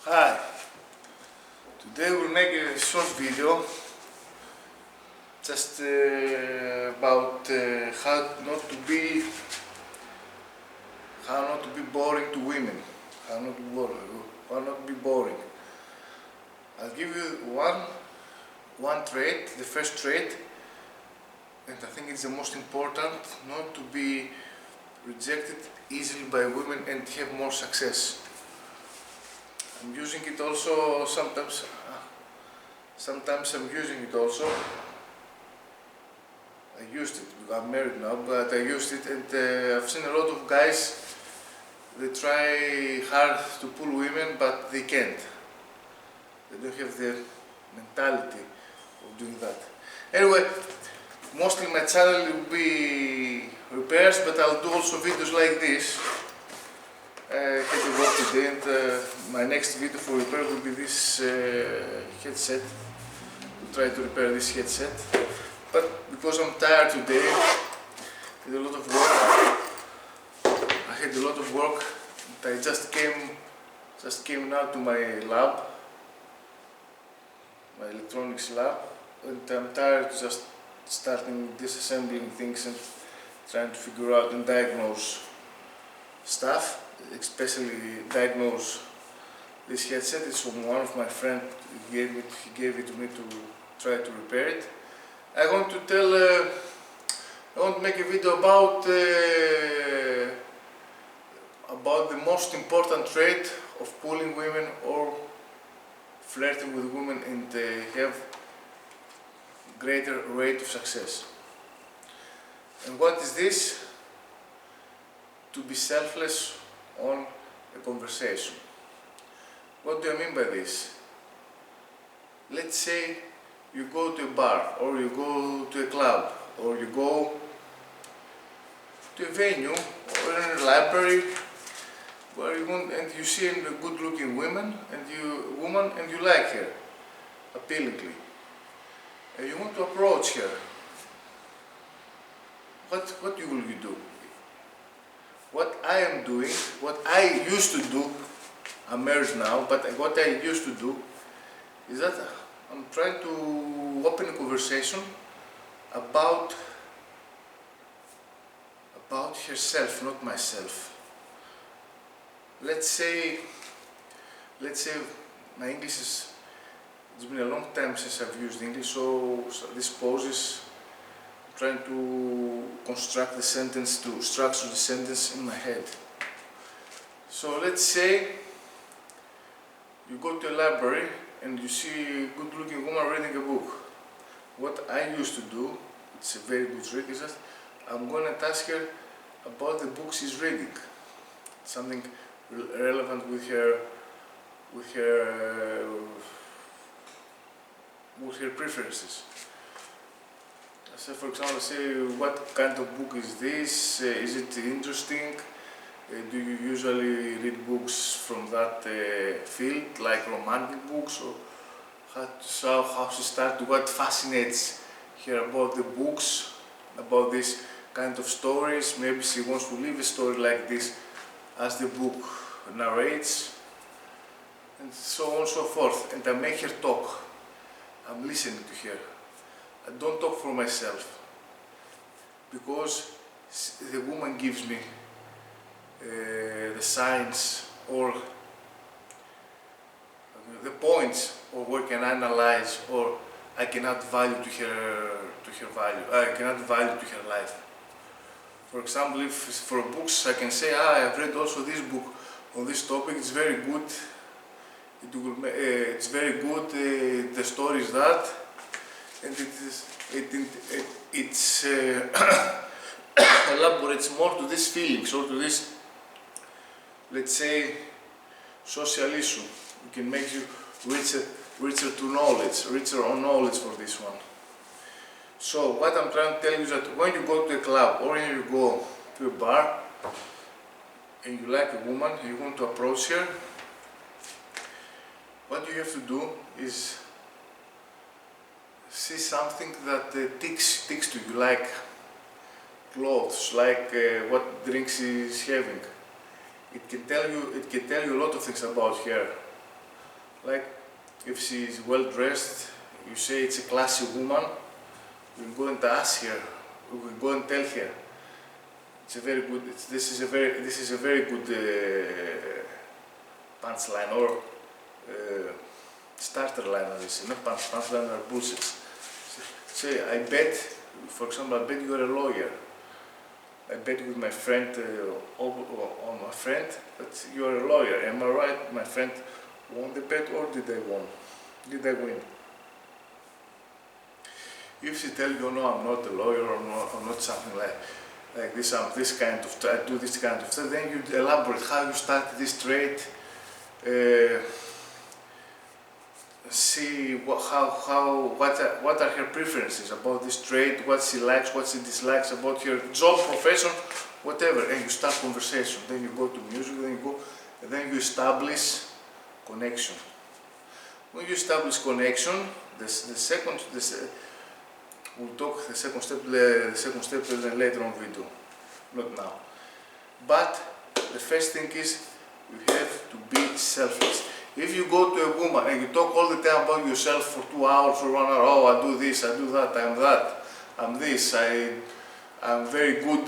Hi, today we'll make a short video just about how not to be boring to women, how not to be boring. I'll give you one trait, the first trait, and I think it's the most important, not to be rejected easily by women and have more success. I'm using it also sometimes I'm using it also. I used it, I'm married now, but I used it, and I've seen a lot of guys, they try hard to pull women, but they can't. They don't have the mentality of doing that. Anyway, mostly my channel will be repairs, but I'll do also videos like this. I had to work today, and my next video for repair will be this headset. I'll try to repair this headset. But because I'm tired today, I had a lot of work. I just came now to my lab, my electronics lab, and I'm tired just starting disassembling things and trying to figure out and diagnose stuff. Especially diagnose this headset. It's from one of my friends. He gave it to me to try to repair it. I want to make a video about the most important trait of pulling women or flirting with women and have greater rate of success. And what is this? To be selfless on a conversation. What do I mean by this? Let's say you go to a bar, or you go to a club, or you go to a venue or in a library where and you see a good-looking woman and you like her appealingly, and you want to approach her. What will you do? What I am doing, what I used to do, I'm married now, but what I used to do is that I'm trying to open a conversation about herself, not myself. Let's say my English it's been a long time since I've used English, so this poses trying to construct the sentence, to structure the sentence in my head. So let's say you go to a library and you see a good-looking woman reading a book. What I used to do, it's a very good trick, is that I'm going to ask her about the book she's reading, something relevant with her preferences. So for example, say, what kind of book is this? Is it interesting? Do you usually read books from that field, like romantic books? Or how she started, what fascinates her about the books, about this kind of stories? Maybe she wants to live a story like this as the book narrates, and so on and so forth. And I make her talk. I'm listening to her. I don't talk for myself, because the woman gives me the signs or the points, or where can I analyze, or I can add value to her value. I can add value to her life. For example, if for books I can say, I've read also this book on this topic. It's very good. It's very good. The story is that. And it's elaborates more to these feelings, or to this, let's say, social issue. We can make you richer on knowledge for this one. So what I'm trying to tell you is that when you go to a club or when you go to a bar and you like a woman, you want to approach her, what you have to do is see something that ticks to you, like clothes, like what drinks she's having. It can tell you a lot of things about her. Like if she is well dressed, you say it's a classy woman, you go and ask her, you will go and tell her. It's a very good. This is a very good punchline or starter line. Not punchline or bullshit. Say, I bet, for example, I bet you are a lawyer. I bet with my friend, on my friend, that you are a lawyer. Am I right? My friend won the bet, or did I win? Did I win? If she tells you, no, I'm not a lawyer, or no, I'm not something like this, I do this kind of stuff, then you elaborate how you started this trade, see what are her preferences about this trade, what she likes, what she dislikes about her job, profession, whatever, and you start conversation. Then you go to music, then you establish connection. When you establish connection, we'll talk the second step then later on video, not now. But the first thing is you have to be selfless. If you go to a woman and you talk all the time about yourself for 2 hours or 1 hour, oh, I do this, I do that, I'm this, I'm very good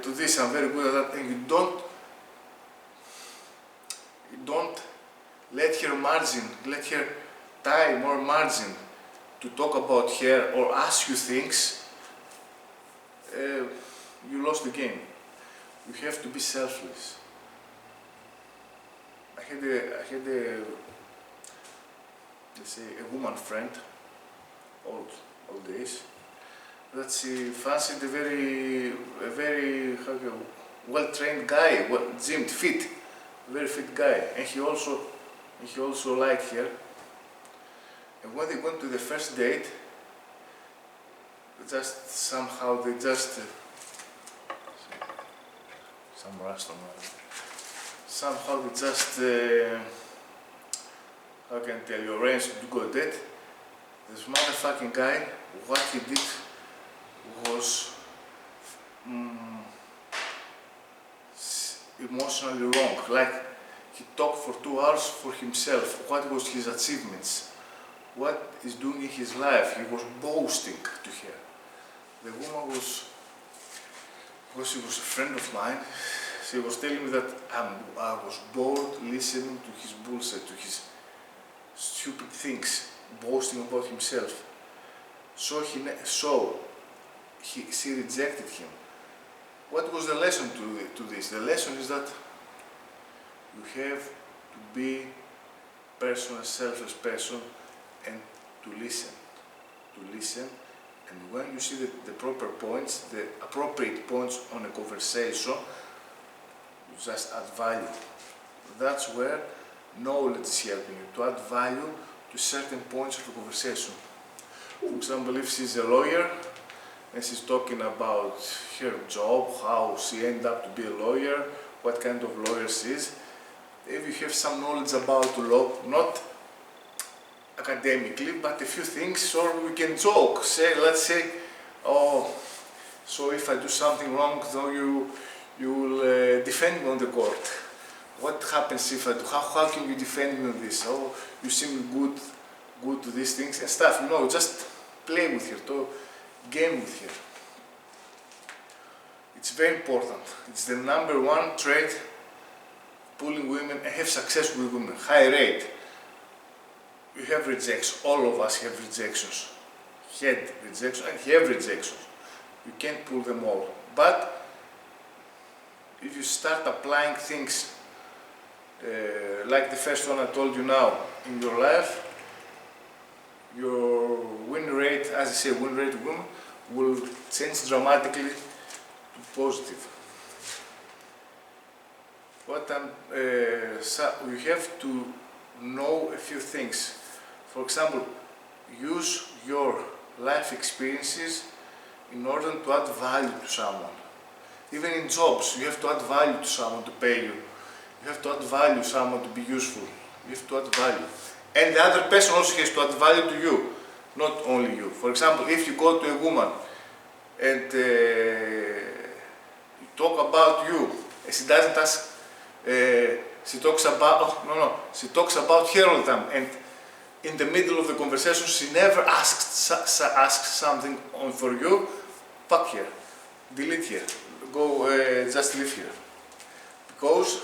to this, I'm very good at that, and you don't let her time or margin to talk about her or ask you things, you lost the game. You have to be selfless. I had let's say, a woman friend, old days, that she fancied a very well-trained guy, gymmed, fit, very fit guy, and he also liked her. And when they went to the first date, some rust on my. Somehow they just, how can I tell you, arranged to go date. This motherfucking guy, what he did was emotionally wrong. Like, he talked for 2 hours for himself, what was his achievements, what he's doing in his life. He was boasting to her. The woman was, because she was a friend of mine, she was telling me that I was bored listening to his bullshit, to his stupid things, boasting about himself. So she rejected him. What was the lesson to this? The lesson is that you have to be a selfless person, and to listen. And when you see the proper points, the appropriate points on a conversation, you just add value. That's where knowledge is helping you, to add value to certain points of the conversation. For example, if she's a lawyer and she's talking about her job, how she ended up to be a lawyer, what kind of lawyer she is, if you have some knowledge about law, not academically, but a few things, or we can joke, let's say, oh, so if I do something wrong, though you will defend me on the court. What happens if I do? How can you defend me on this? Oh, you seem good to these things and stuff. Just play with her, to game with her. It's very important. It's the #1 trait, pulling women and have success with women, high rate. You have rejections, all of us have rejections. Had rejections and have rejections. You can't pull them all. But if you start applying things like the first one I told you now in your life, your win rate, as I say, win rate will change dramatically to positive. You have to know a few things. For example, use your life experiences in order to add value to someone. Even in jobs, you have to add value to someone to pay you. You have to add value to someone to be useful. You have to add value. And the other person also has to add value to you, not only you. For example, if you go to a woman and you talk about you, and she doesn't ask She talks about, she talks about her all the time, and in the middle of the conversation she never asks something on for you. Fuck her, delete her, go, just leave here, because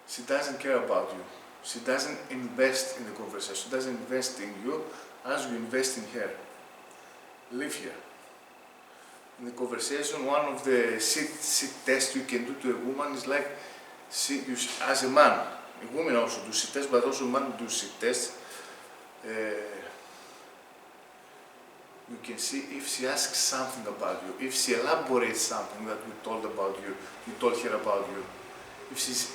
she doesn't care about you. She doesn't invest in the conversation, she doesn't invest in you as you invest in her. Leave here. In the conversation, one of the sit tests you can do to a woman is like, as a man, a woman also do sit tests, but also men do sit tests. You can see if she asks something about you, if she elaborates something that you told about you, you told her about you, if she's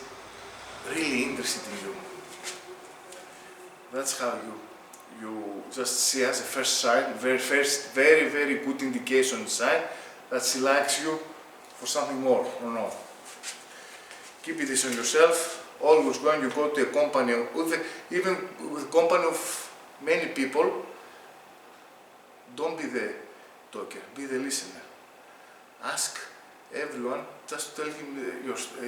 really interested in you. That's how you just see as a first sign, very, very good indication sign that she likes you for something more or not. Keep this on yourself. Always when you go to a company, even with a company of many people, don't be the talker, be the listener. Ask everyone, just tell him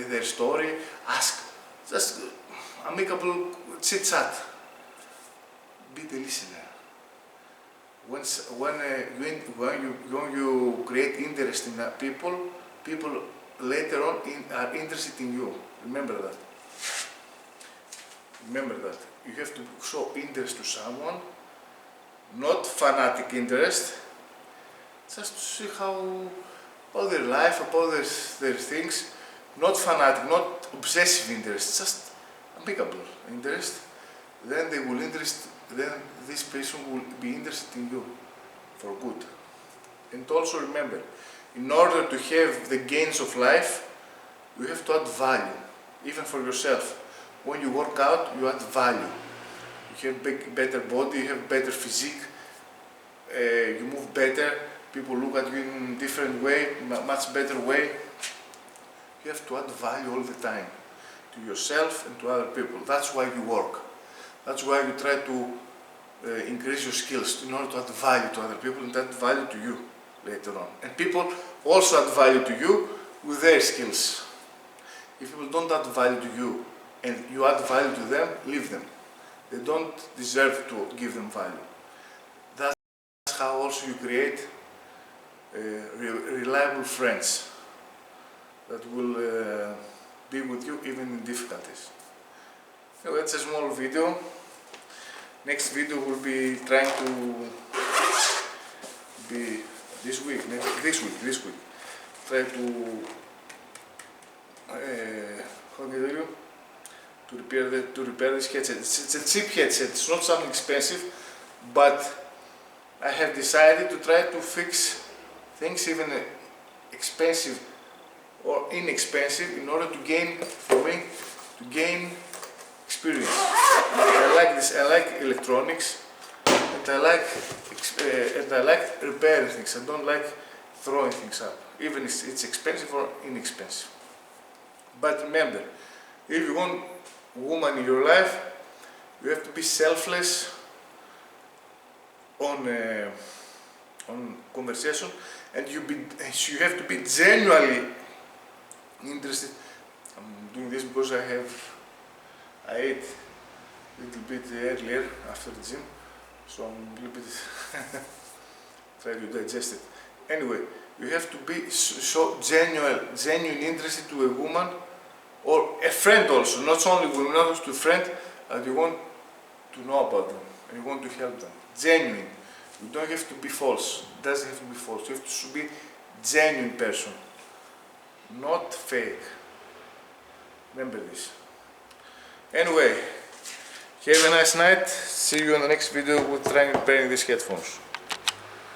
their story, ask, just amicable chit chat. Be the listener. When you create interest in people later on are interested in you. Remember that. Remember that. You have to show interest to someone, not fanatic interest, just to see about their life, about their things, not fanatic, not obsessive interest, just amicable interest. Then they will then this person will be interested in you for good. And also remember, in order to have the gains of life, you have to add value, even for yourself. When you work out, you add value. You have better body, you have better physique, you move better, people look at you in a different way, much better way. You have to add value all the time, to yourself and to other people. That's why you work. That's why you try to increase your skills in order to add value to other people and add value to you later on. And people also add value to you with their skills. If people don't add value to you and you add value to them, leave them. They don't deserve to give them value. That's how also you create reliable friends that will be with you even in difficulties. So that's a small video. Next video will be trying to be this week. Try to how do you do? To repair this headset. It's a cheap headset. It's not something expensive, but I have decided to try to fix things even expensive or inexpensive in order to gain, for me, to gain experience. I like this. I like electronics, and I like repairing things. I don't like throwing things up, even if it's expensive or inexpensive. But remember, if you want a woman in your life, you have to be selfless on conversation, and you have to be genuinely interested. I'm doing this because I ate a little bit earlier after the gym, so I'm a little bit trying to digest it. Anyway, you have to be so genuine interested to a woman or a friend also, not only women, not just to a friend, and you want to know about them and you want to help them. Genuine. You don't have to be false. It doesn't have to be false. You have to be genuine person, not fake. Remember this. Anyway, have a nice night. See you in the next video with trying repairing these headphones.